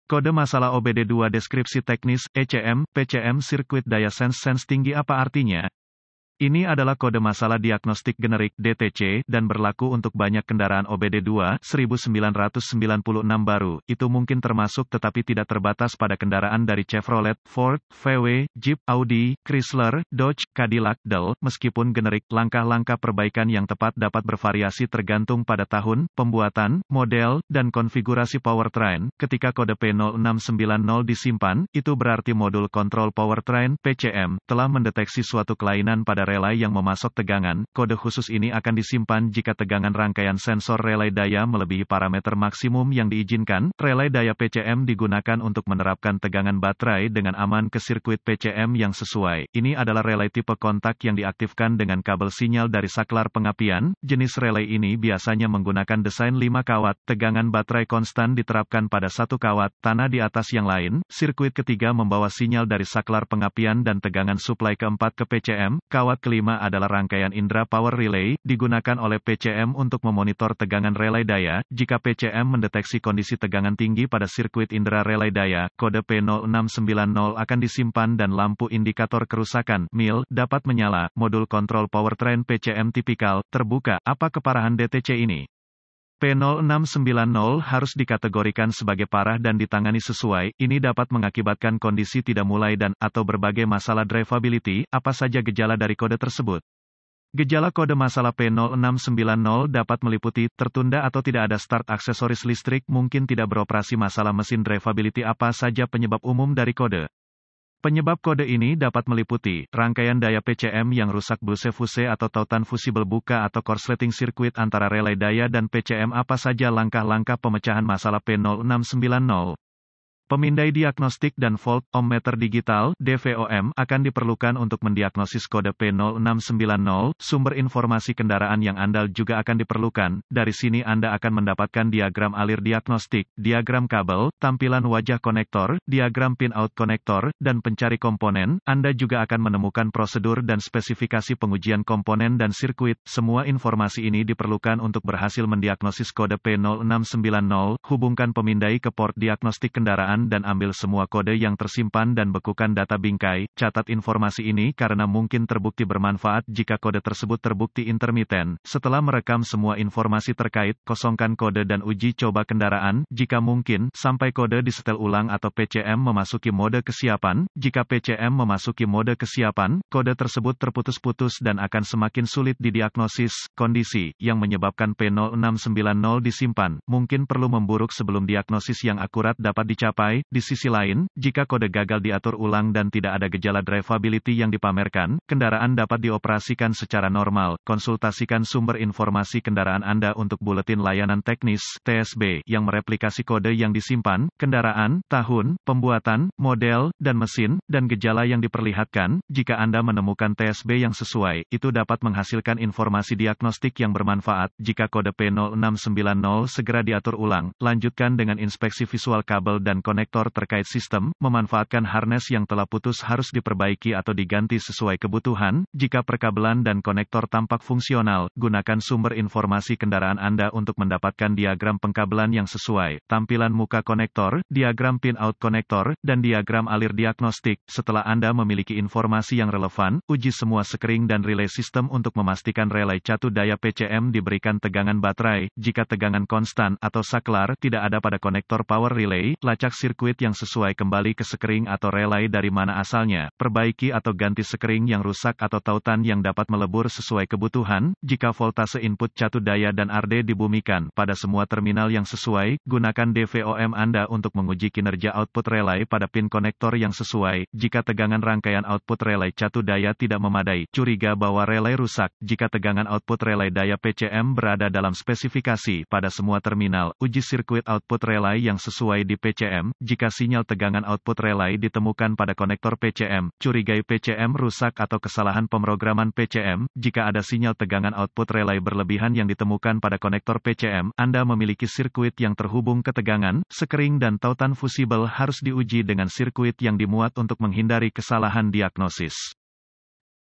Kode masalah OBD2 deskripsi teknis, ECM, PCM sirkuit daya sense tinggi apa artinya? Ini adalah kode masalah diagnostik generik (DTC) dan berlaku untuk banyak kendaraan OBD2 1996 baru. Itu mungkin termasuk tetapi tidak terbatas pada kendaraan dari Chevrolet, Ford, VW, Jeep, Audi, Chrysler, Dodge, Cadillac, Dell. Meskipun generik, langkah-langkah perbaikan yang tepat dapat bervariasi tergantung pada tahun, pembuatan, model, dan konfigurasi powertrain. Ketika kode P0690 disimpan, itu berarti modul kontrol powertrain (PCM) telah mendeteksi suatu kelainan pada relay yang memasok tegangan. Kode khusus ini akan disimpan jika tegangan rangkaian sensor relay daya melebihi parameter maksimum yang diizinkan. Relay daya PCM digunakan untuk menerapkan tegangan baterai dengan aman ke sirkuit PCM yang sesuai. Ini adalah relay tipe kontak yang diaktifkan dengan kabel sinyal dari saklar pengapian. Jenis relay ini biasanya menggunakan desain 5 kawat. Tegangan baterai konstan diterapkan pada 1 kawat, tanah di atas yang lain. Sirkuit ketiga membawa sinyal dari saklar pengapian dan tegangan suplai keempat ke PCM. Kawat kelima adalah rangkaian indra power relay, digunakan oleh PCM untuk memonitor tegangan relay daya. Jika PCM mendeteksi kondisi tegangan tinggi pada sirkuit indra relay daya, kode P0690 akan disimpan dan lampu indikator kerusakan (MIL) dapat menyala. Modul kontrol powertrain PCM tipikal, terbuka. Apa keparahan DTC ini? P0690 harus dikategorikan sebagai parah dan ditangani sesuai. Ini dapat mengakibatkan kondisi tidak mulai dan atau berbagai masalah drivability. Apa saja gejala dari kode tersebut? Gejala kode masalah P0690 dapat meliputi tertunda atau tidak ada start aksesoris listrik, mungkin tidak beroperasi, masalah mesin drivability. Apa saja penyebab umum dari kode? Penyebab kode ini dapat meliputi rangkaian daya PCM yang rusak, busse-fusse atau tautan fusibel, buka atau korsleting sirkuit antara relay daya dan PCM. Apa saja langkah-langkah pemecahan masalah P0690? Pemindai diagnostik dan volt ohmmeter digital (DVOM) akan diperlukan untuk mendiagnosis kode P0690. Sumber informasi kendaraan yang andal juga akan diperlukan. Dari sini Anda akan mendapatkan diagram alir diagnostik, diagram kabel, tampilan wajah konektor, diagram pin-out konektor, dan pencari komponen. Anda juga akan menemukan prosedur dan spesifikasi pengujian komponen dan sirkuit. Semua informasi ini diperlukan untuk berhasil mendiagnosis kode P0690. Hubungkan pemindai ke port diagnostik kendaraan dan ambil semua kode yang tersimpan dan bekukan data bingkai. Catat informasi ini karena mungkin terbukti bermanfaat jika kode tersebut terbukti intermiten. Setelah merekam semua informasi terkait, kosongkan kode dan uji coba kendaraan. Jika mungkin, sampai kode disetel ulang atau PCM memasuki mode kesiapan. Jika PCM memasuki mode kesiapan, kode tersebut terputus-putus dan akan semakin sulit didiagnosis. Kondisi yang menyebabkan P0690 disimpan mungkin perlu memburuk sebelum diagnosis yang akurat dapat dicapai. Di sisi lain, jika kode gagal diatur ulang dan tidak ada gejala drivability yang dipamerkan, kendaraan dapat dioperasikan secara normal. Konsultasikan sumber informasi kendaraan Anda untuk buletin layanan teknis (TSB) yang mereplikasi kode yang disimpan, kendaraan, tahun, pembuatan, model, dan mesin, dan gejala yang diperlihatkan. Jika Anda menemukan TSB yang sesuai, itu dapat menghasilkan informasi diagnostik yang bermanfaat. Jika kode P0690 segera diatur ulang, lanjutkan dengan inspeksi visual kabel dan konektor terkait sistem. Memanfaatkan harness yang telah putus harus diperbaiki atau diganti sesuai kebutuhan. Jika perkabelan dan konektor tampak fungsional, gunakan sumber informasi kendaraan Anda untuk mendapatkan diagram pengkabelan yang sesuai, tampilan muka konektor, diagram pin-out konektor, dan diagram alir diagnostik. Setelah Anda memiliki informasi yang relevan, uji semua sekring dan relay sistem untuk memastikan relay catu daya PCM diberikan tegangan baterai. Jika tegangan konstan atau saklar tidak ada pada konektor power relay, lacak sirkuit yang sesuai kembali ke sekring atau relay dari mana asalnya. Perbaiki atau ganti sekring yang rusak atau tautan yang dapat melebur sesuai kebutuhan. Jika voltase input catu daya dan RD dibumikan pada semua terminal yang sesuai, gunakan DVOM Anda untuk menguji kinerja output relay pada pin konektor yang sesuai. Jika tegangan rangkaian output relay catu daya tidak memadai, curiga bahwa relay rusak. Jika tegangan output relay daya PCM berada dalam spesifikasi pada semua terminal, uji sirkuit output relay yang sesuai di PCM. Jika sinyal tegangan output relay ditemukan pada konektor PCM, curigai PCM rusak atau kesalahan pemrograman PCM. Jika ada sinyal tegangan output relay berlebihan yang ditemukan pada konektor PCM, Anda memiliki sirkuit yang terhubung ke tegangan, sekring dan tautan fusibel harus diuji dengan sirkuit yang dimuat untuk menghindari kesalahan diagnosis.